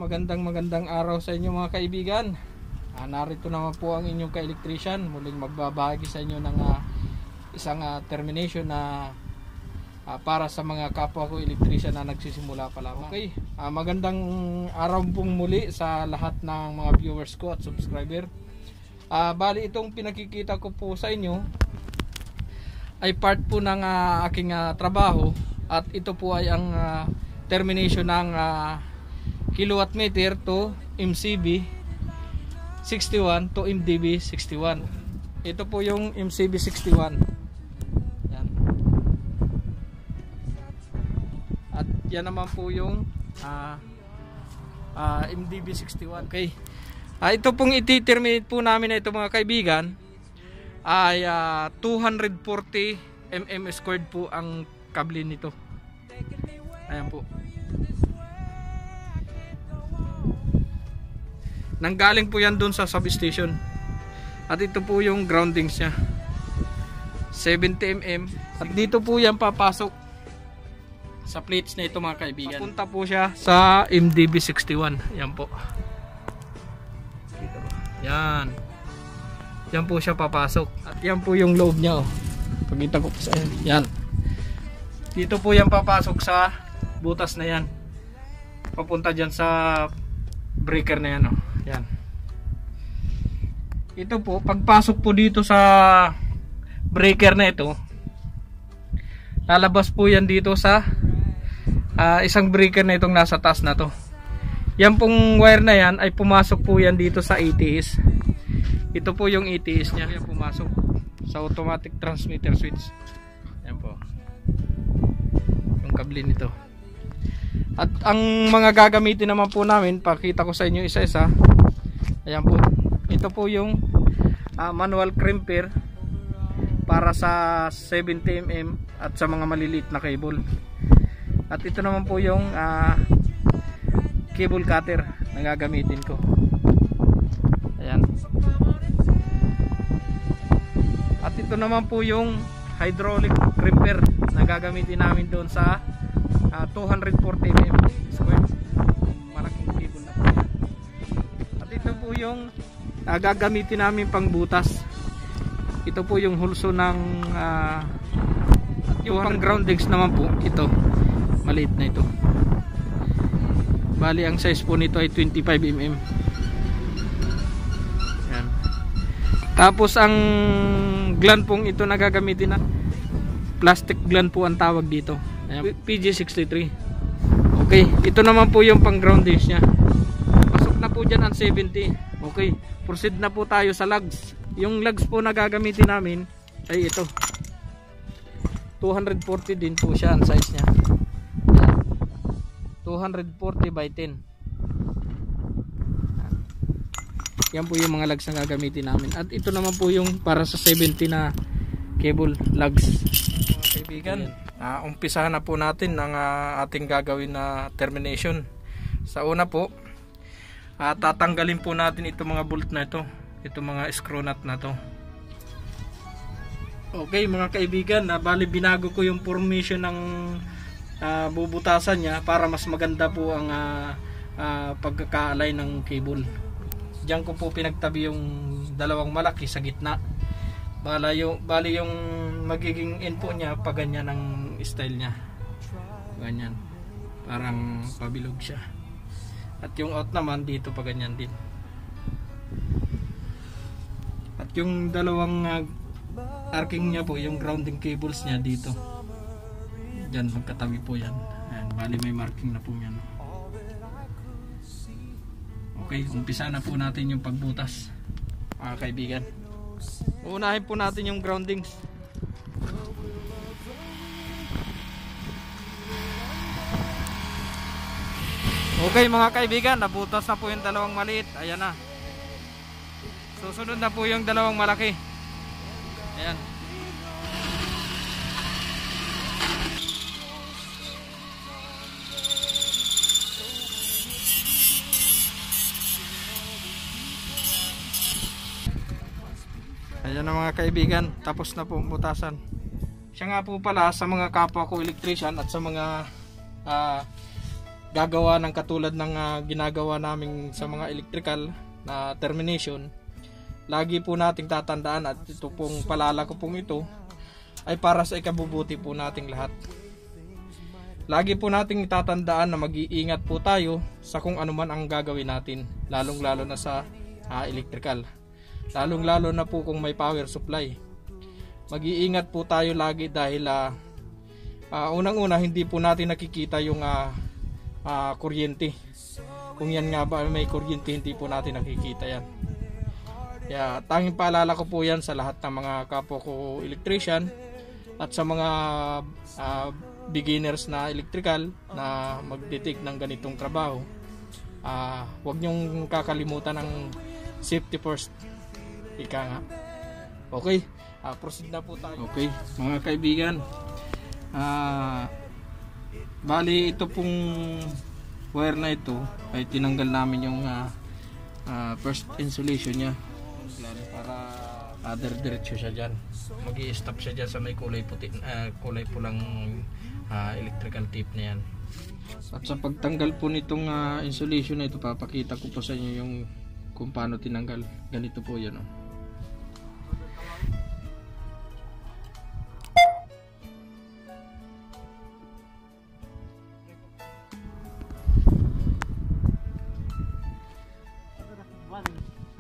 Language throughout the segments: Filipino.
magandang araw sa inyo mga kaibigan. Narito naman po ang inyong ka-electrician, muling magbabahagi sa inyo ng isang termination na para sa mga kapwa ko electrician na nagsisimula pa lamang. Okay, magandang araw pong muli sa lahat ng mga viewers ko at subscriber. Bali itong pinakikita ko po sa inyo ay part po ng aking trabaho, at ito po ay ang termination ng kilowatt meter to MCB 61 to MDB 61. Ito po yung MCB 61. Yan. At yan naman po yung MDB 61. Okay. Ito pong iti-terminate po namin na ito mga kaibigan ay 240 mm squared po ang kable nito. Ayan po. Nanggaling po yan dun sa substation. At ito po yung groundings niya, 70 mm. At dito po yan papasok sa plates na ito mga kaibigan. Papunta po siya sa MDB 61. Yan po. Dito. Yan. Yan po siya papasok. At yan po yung loob niya. Pakita ko po sa inyo. Yan. Dito po yan papasok sa butas na yan. Papunta dyan sa breaker na yan. Yan. Ito po, pagpasok po dito sa breaker na ito, lalabas po yan dito sa isang breaker na itong nasa taas na to. Yan pong wire na yan ay pumasok po yan dito sa ATS. Ito po yung ATS nya. Yan pumasok sa automatic transmitter switch. Yan po yung kable nito. At ang mga gagamitin naman po namin, pakita ko sa inyo isa-isa. Ayan po. Ito po yung manual crimper para sa 70 mm at sa mga maliliit na cable. At ito naman po yung cable cutter na gagamitin ko. Ayan. At ito naman po yung hydraulic crimper na gagamitin namin doon sa 240 mm square. Malaking cable na po yan. At ito po yung gagamitin namin pang butas. Ito po yung hulso ng yung pang groundings naman po. Ito maliit na ito. Bali ang size po nito ay 25 mm. Yan. Tapos ang gland pong ito na gagamitin na plastic gland po ang tawag dito. Ayan, PG63. Okay, ito naman po yung pang groundings nya. Pasok na po dyan ang 70. Okay, proceed na po tayo sa lugs. Yung lugs po na gagamitin namin ay ito, 240 din po siya ang size nya. 240 by 10. Yan po yung mga lugs na gagamitin namin. At ito naman po yung para sa 70 na cable lugs. Mga kaibigan, umpisahan na po natin ang ating gagawin na termination. Sa una po, tatanggalin po natin itong mga bolt na ito, itong mga screw nut na to. Okay mga kaibigan, bali binago ko yung formation ng bubutasan niya para mas maganda po ang pagkaka-align ng cable. Diyan ko po pinagtabi yung dalawang malaki sa gitna. Bali yung magiging input niya pa ganyan ang style niya, ganyan, parang pabilog siya. At yung out naman dito pa ganyan din. At yung dalawang arcing niya po, yung grounding cables niya dito, dyan magkatabi po yan. Ayan, bali may marking na po yan. Okay, umpisa na po natin yung pagbutas mga kaibigan. Unahin po natin yung groundings. Okay mga kaibigan, nabutas na po yung dalawang maliit. Ayan na. Susunod na po yung dalawang malaki. Ayan. Ayan na mga kaibigan, tapos na po butasan. Siya nga po pala sa mga kapwa ko electrician at sa mga gagawa ng katulad ng ginagawa namin sa mga electrical na termination, lagi po nating tatandaan at ito pong palala ko pong ito ay para sa ikabubuti po nating lahat. Lagi po nating tatandaan na mag-iingat po tayo sa kung ano man ang gagawin natin, lalong-lalo na sa electrical. Lalong-lalo na po kung may power supply. Mag-iingat po tayo lagi dahil unang-una hindi po natin nakikita yung kuryente. Kung yan nga ba may kuryente, hindi po natin nakikita yan. Kaya tanging paalala ko po yan sa lahat ng mga kapwa ko electrician at sa mga beginners na electrical na magdetect ng ganitong trabaho. Huwag nyong kakalimutan ang safety first. Ika nga. Okay, proceed na po tayo. Okay, mga kaibigan, bali ito pong wire na ito ay tinanggal namin yung first insulation nya para diretso siya dyan. Mag-i-stop siya dyan sa may kulay puti, kulay pulang electrical tape na yan. At sa pagtanggal po nitong insulation na ito, papakita ko po sa inyo yung kung paano tinanggal. Ganito po yan, oh.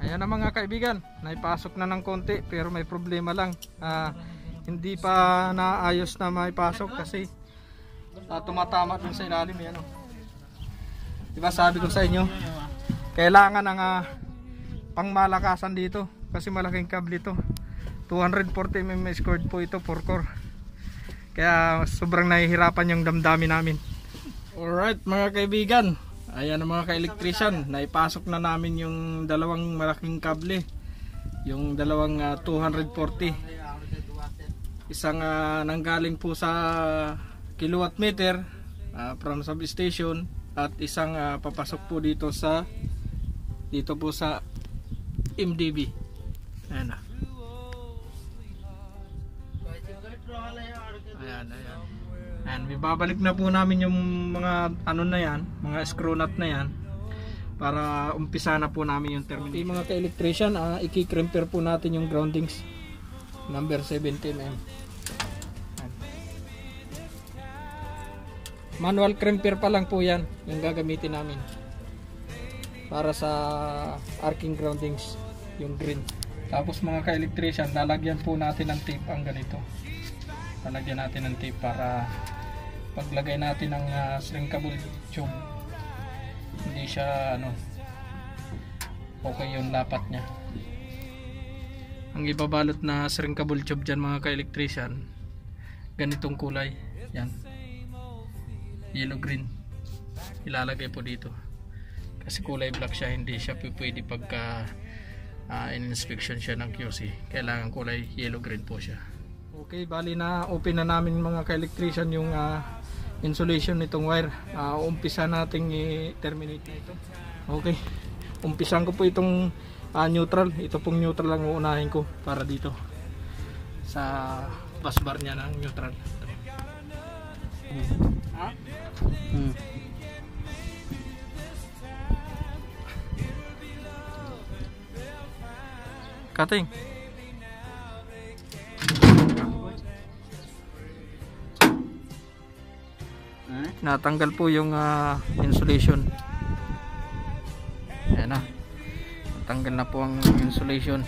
Ayan na mga kaibigan, naipasok na ng konti pero may problema lang. Hindi pa naayos na maipasok kasi tumatama dun sa ilalim yan, oh. Diba sabi ko sa inyo, kailangan ng pangmalakasan dito kasi malaking kable ito. 240 mm squared po ito, 4 core. Kaya sobrang nahihirapan yung damdamin namin. Alright mga kaibigan, ayan ang mga ka-electrician, naipasok na namin yung dalawang malaking kable, yung dalawang 240, isang nanggaling po sa kilowatt meter from substation at isang papasok po dito po sa MDB. Ayan na. Ayan, bibabalik na po namin yung mga ano na yan, mga screw nut na yan para umpisa na po namin yung termination. Okay, mga ka-electrician, i-crimper po natin yung groundings number 17mm. Manual crimper pa lang po yan yung gagamitin namin para sa arcing groundings, yung green. Tapos mga ka-electrician, lalagyan po natin ng tape ang ganito. Lalagyan natin ng tape para paglagay natin ng shrinkable tube, hindi siya okay yung lapat nya. Ang ibabalot na shrinkable tube dyan mga ka-electrician, ganitong kulay yan, yellow green, ilalagay po dito kasi kulay black siya, hindi siya pwede pagka in-inspection siya ng QC, kailangan kulay yellow green po siya. Okay, bali na open na namin mga ka-electrician yung insulation nitong wire. Umpisa nating i-terminate na ito. Okay, umpisan ko po itong neutral. Ito pong neutral ang uunahin ko para dito sa bus bar nya ng neutral. Cutting. Natanggal po yung insulation. Ayan na, natanggal na po ang insulation.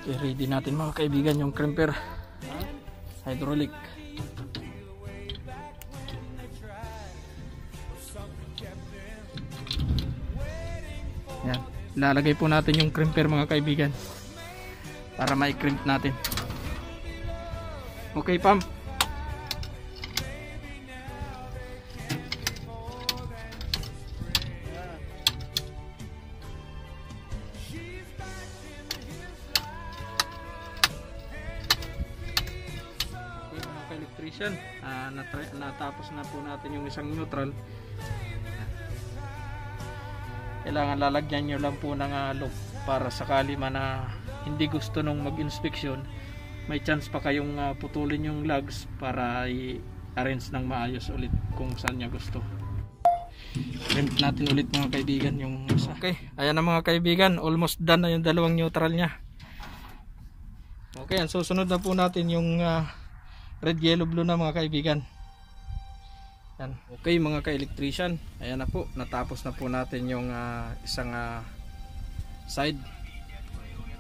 Okay, ready natin mga kaibigan yung crimper hydraulic. Ayan, lalagay po natin yung crimper mga kaibigan para ma-crimp natin. Okay, pump. electrician. Natapos na po natin yung isang neutral. Kailangan lalagyan nyo lang po ng loop para sakali man na hindi gusto nung mag-inspection, may chance pa kayong putulin yung lugs para i-arrange ng maayos ulit kung saan niya gusto. Print natin ulit mga kaibigan yung isa. Okay, ayan na mga kaibigan, almost done na yung dalawang neutral niya. Okay, ang susunod na po natin yung red, yellow, blue na mga kaibigan. Yan. Okay mga ka-electrician, ayan na po, natapos na po natin yung isang side.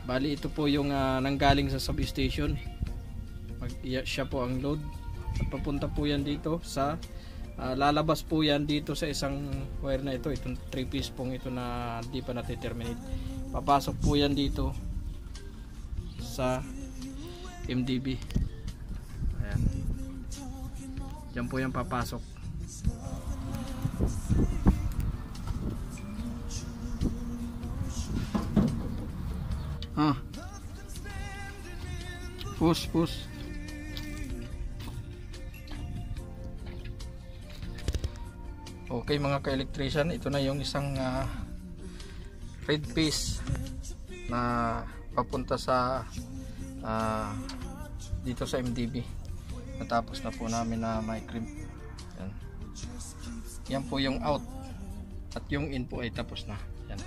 Bali ito po yung nanggaling sa substation. Siya po ang load at papunta po yan dito sa lalabas po yan dito sa isang wire na ito, itong 3-piece pong ito na di pa nati-terminate. Papasok po yan dito sa MDB. Ayan, dyan po yan papasok. Push. Okay mga ka-electrician, ito na yung isang red piece na papunta sa dito sa MDB. Natapos na po namin na may crimp. Yan po yung out at yung in po ay tapos na. Yan.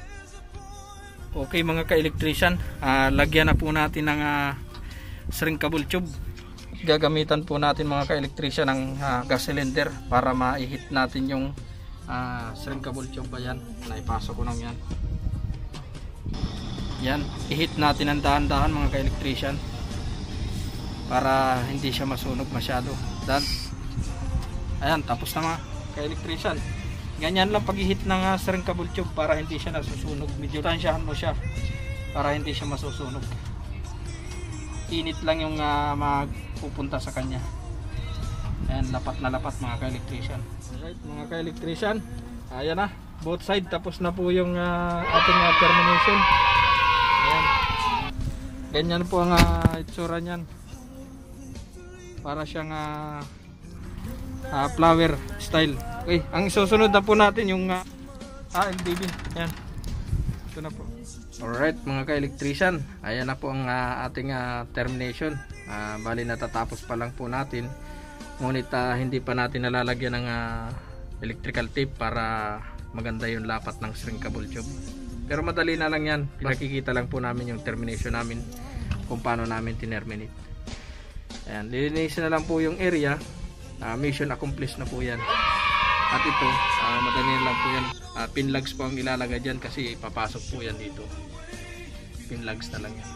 Okay mga ka-electrician, lagyan na po natin ng shrinkable tube. Gagamitan po natin mga ka-electrician ng gas cylinder para ma-hit natin yung shrinkable tube. Ayan, naipasok ko nang yan. Yan, i-hit natin ang dahan-dahan mga ka-electrician para hindi siya masunog masyado. Dan. Ayan, tapos na mga ka-electrician. Ganyan lang pag-hit ng shrinkable tube para hindi siya nasusunog. Medyo tansyahan mo siya para hindi siya masusunog. Init lang yung magpupunta sa kanya. Ayan, lapat na lapat mga ka-electrician. Alright mga ka-electrician, ayan na, both side tapos na po yung ating termination. Ayan, ganyan po ang itsura nyan. Para siyang flower style. Okay, ang susunod na po natin yung LDB. Ayan, ito na po. Alright mga ka-electrician, ayan na po ang ating termination. Bali natatapos pa lang po natin, ngunit hindi pa natin nalalagyan ng electrical tape para maganda yung lapat ng shrinkable tube. Pero madali na lang yan, pinakikita lang po namin yung termination namin kung paano namin tinerminate. Ayan, lilinisin na lang po yung area. Mission accomplished na po yan. At ito, madali lang po yan. Pinlugs po ang ilalagay dyan kasi papasok po yan dito. Pinlugs na lang yan.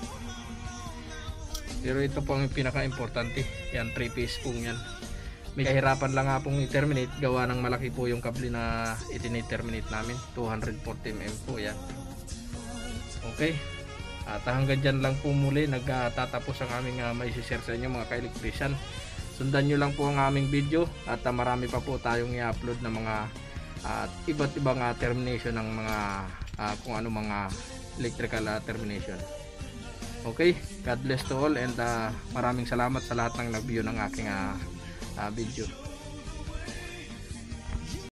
Pero ito po ang pinaka-importante. Yan, 3-piece po yan. May kahirapan lang nga pong i-terminate. Gawa ng malaki po yung kable na itiniterminate namin. 240mm po yan. Okay. At hanggang dyan lang po muli nagtatapos ang aming maisishare sa inyo mga ka-electrician. Sundan nyo lang po ang aming video at marami pa po tayong i-upload na mga iba't ibang termination ng mga kung ano mga electrical termination. Okay, God bless to all and maraming salamat sa lahat ng nag-view ng aking video.